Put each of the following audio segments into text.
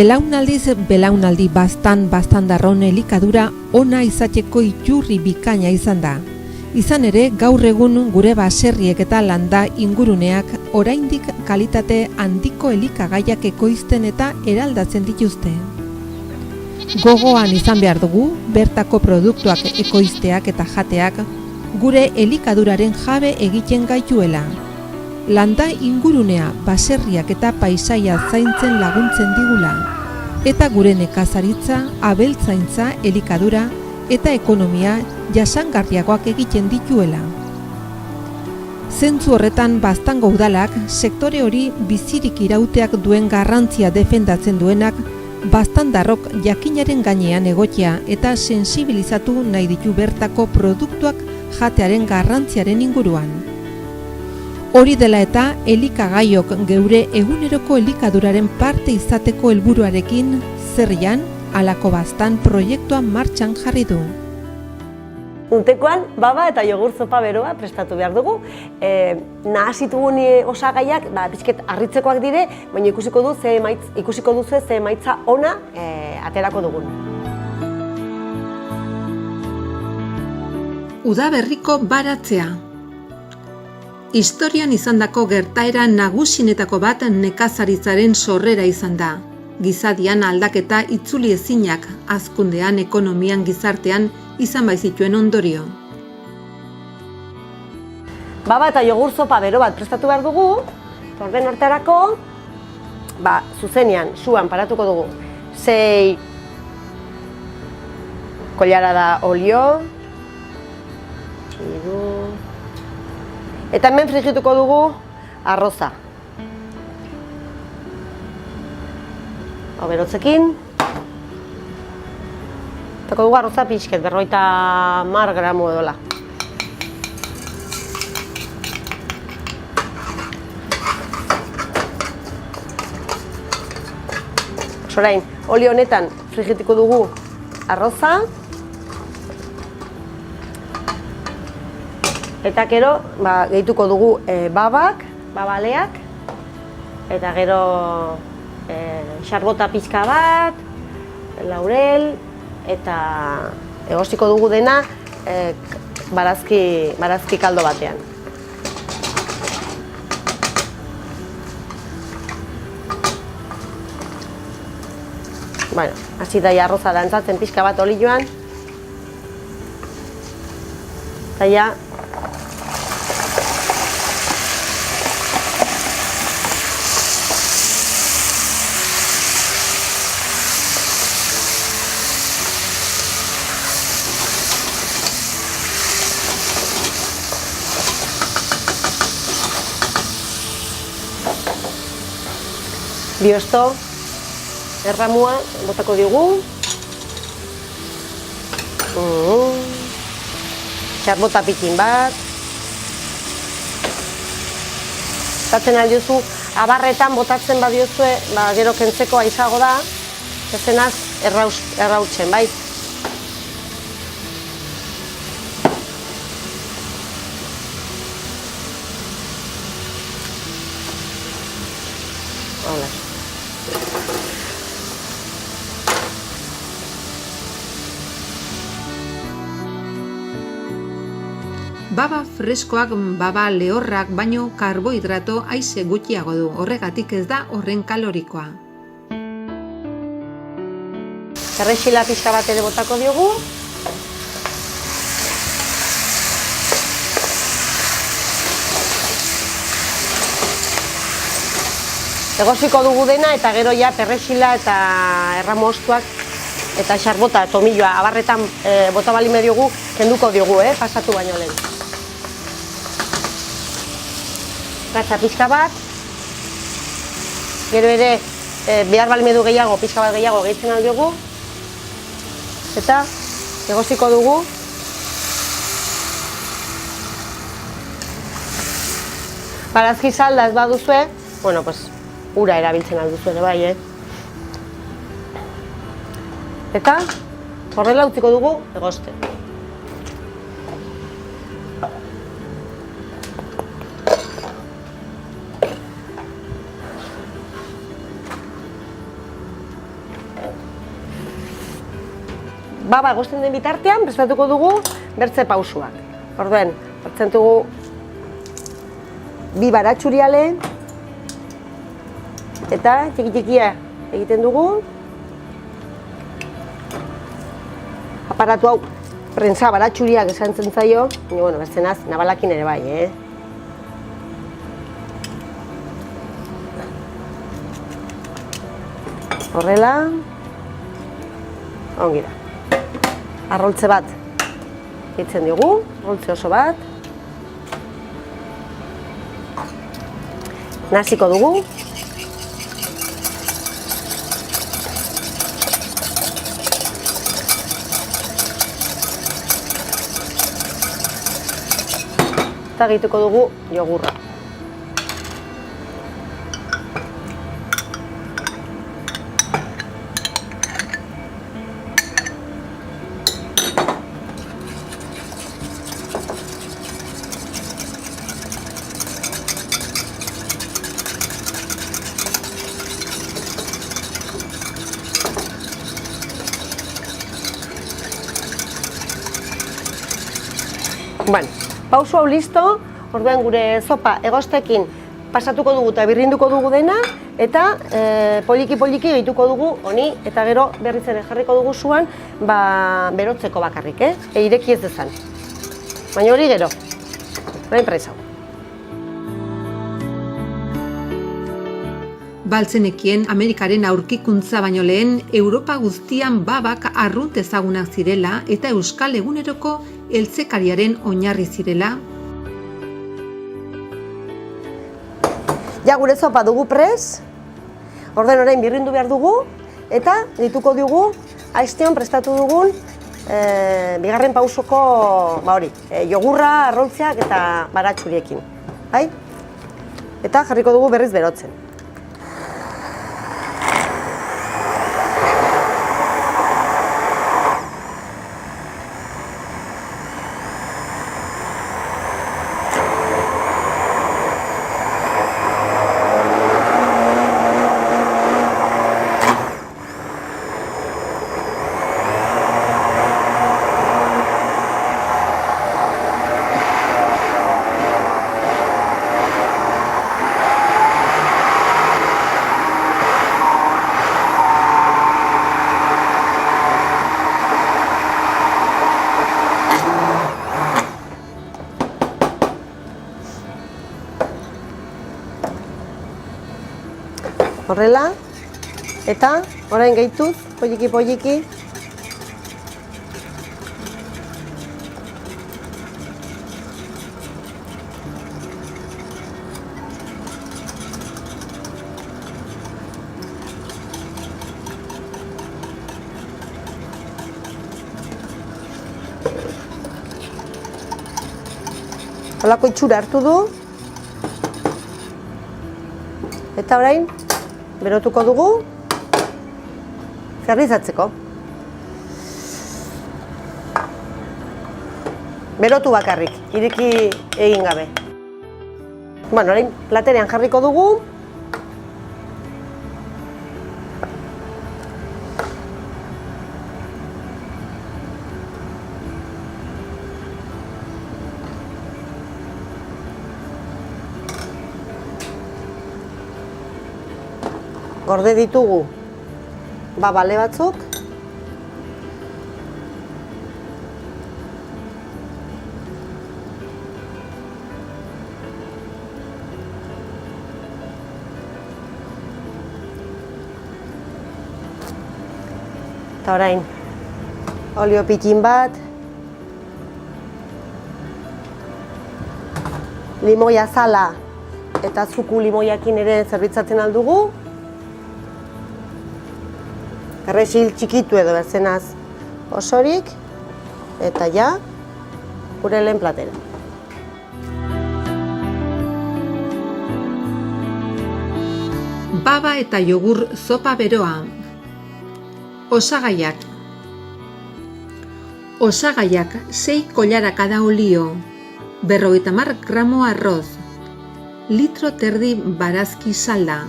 Belaunaldiz belaunaldi baztandarron elikadura ona izateko iturri bikaina izan da. Izan ere, gaur egun gure baserriek eta landa inguruneak oraindik kalitate handiko elikagaiak ekoizten eta eraldatzen dituzte. Gogoan izan behar dugu, bertako produktuak ekoizteak eta jateak gure elikaduraren jabe egiten gaituela. Landa ingurunea, baserriak eta paisaia zaintzen laguntzen digula, eta gure nekazaritza, abeltzaintza, elikadura eta ekonomia jasangarriagoak egiten dituela. Zentzu horretan Baztango udalak sektore hori bizirik irauteak duen garrantzia defendatzen duenak baztandarrok jakinaren gainean egotea eta sensibilizatu nahi ditu bertako produktuak jatearen garrantziaren inguruan. Hori dela eta elikagaiok geure eguneroko elikaduraren parte izateko helburuarekin Zerrian halako baztan proiektua martxan jarri du. Untekoan, baba eta jogur zopa beroa prestatu behar dugu. Nahasitugun osagaiak pixket harritzekoak dire, baina ikusiko duzu ze emaitza ona aterako dugun. Udaberriko baratzea. Historian izandako gertaera nagusienetako bat nekazaritzaren sorrera izan da. Gizadian aldaketa itzuli ezinak, hazkundean, ekonomian, gizartean izan baitzituen ondorio. Baba eta jogur zopa bero bat prestatu behar dugu, orden horretarako, zuzenean, suan paratuko dugu. 6 kollarada olio, eta hemen frigituko dugu arroza. Berotzekin. Tako dugu arroza pixket, 50 gramo edola. Orain, oli honetan frigituko dugu arroza. Eta gero, gehituko dugu babaleak. Eta gero xarbota pixka bat, laurel, eta egostiko dugu dena barazki kaldo batean. Hasi da arroza dantzatzen pixka bat olioan. Eta ja, biosto, erramua botako diogu. Xarbota pikin bat. Zaten aldiozu, abarretan botatzen badiozue, gero kentzeko aizago da, ezenaz errautzen, bai? Baba freskoak baba lehorrak baino karbohidrato haize gutxiago du, horregatik ez da horren kalorikoa. Perrexila pixka bat ere botako diogu. Egosiko dugu dena eta gero ja perrexila eta erramostuak eta xarbota, tomilloa, abarretan bota bali mediogu, kenduko diogu, pasatu baino lehen. Gatza pixka bat, gero ere behar balimedu gehiago, pixka bat gehiago gehitzen aldiogu, eta egosiko dugu. Barazki salda ez baduzue, ura erabiltzen alduzue ere bai, Eta horrela utziko dugu egosten. baba egosten den bitartean, prestatuko dugu bertze pausuak. Orduen, hartzen dugu 2 baratxuriale eta txiki-txikia egiten dugu. Aparatu hau prentsa baratxuriak esan zaio, baina, bueno, bertzenaz, nabalakin ere bai, Horrela, ongi da. Arroltze bat egiten diogu, arroltze oso bat. Nahasiko dugu. Eta egituko dugu jogurra. Bueno, pauso hau listo, orduan gure zopa egostekin pasatuko dugu eta birrinduko dugu dena, eta poliki-poliki gehituko dugu honi, eta gero berriz ere jarriko dugu zuan, berotzeko bakarrik, ireki ez dezan. Baina hori gero, orain presa. Baltzenekien Amerikaren aurkikuntza baino lehen Europa guztian babak arrunt ezagunak zirela eta euskal eguneroko eltzekariaren oinarri zirela. Ja, gure zopa dugu pres, orden orain birrindu behar dugu, eta dituko dugu aizteon prestatu dugun bigarren pausoko jogurra, arroltzeak eta baratxuriekin. Eta jarriko dugu berriz berotzen. Horrela, eta orain gehituz, poliki-poliki. Holako itxura hartu du. Eta orain, berotuko dugu, zerrizatzeko. Berotu bakarrik, ireki egin gabe. Bueno, orain platerean jarriko dugu. Gorde ditugu bale batzuk. Eta orain, olio pikin bat. Limoi azala eta zuku limoiakin ere zerbitzatzen aldugu. Erresil txikitu edo berzenaz osorik, eta ja, gure lehen platera. Baba eta jogur zopa beroa. Osagaiak. Osagaiak 6 kollarakada olio, 50 gramo arroz, litro terdi barazki salda,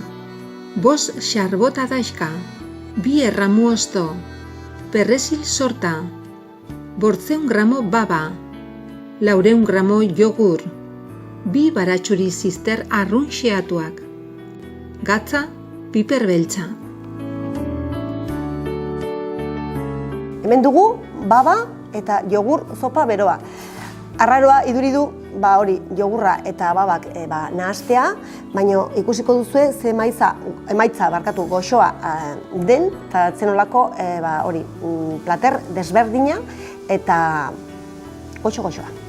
5 xarbota daixka, 2 erramu osto, perrezil sorta, 800 gramo baba, 400 gramo jogur, 2 baratxuri zizter arrun xeatuak, gatza, piper beltza. Hemen dugu baba eta jogur zopa beroa. Arraroa iduri du hori jogurra eta babak nahastea, baina ikusiko duzue ze emaitza goxoa den, eta zenolako hori plater desberdina eta goxo-goxoa.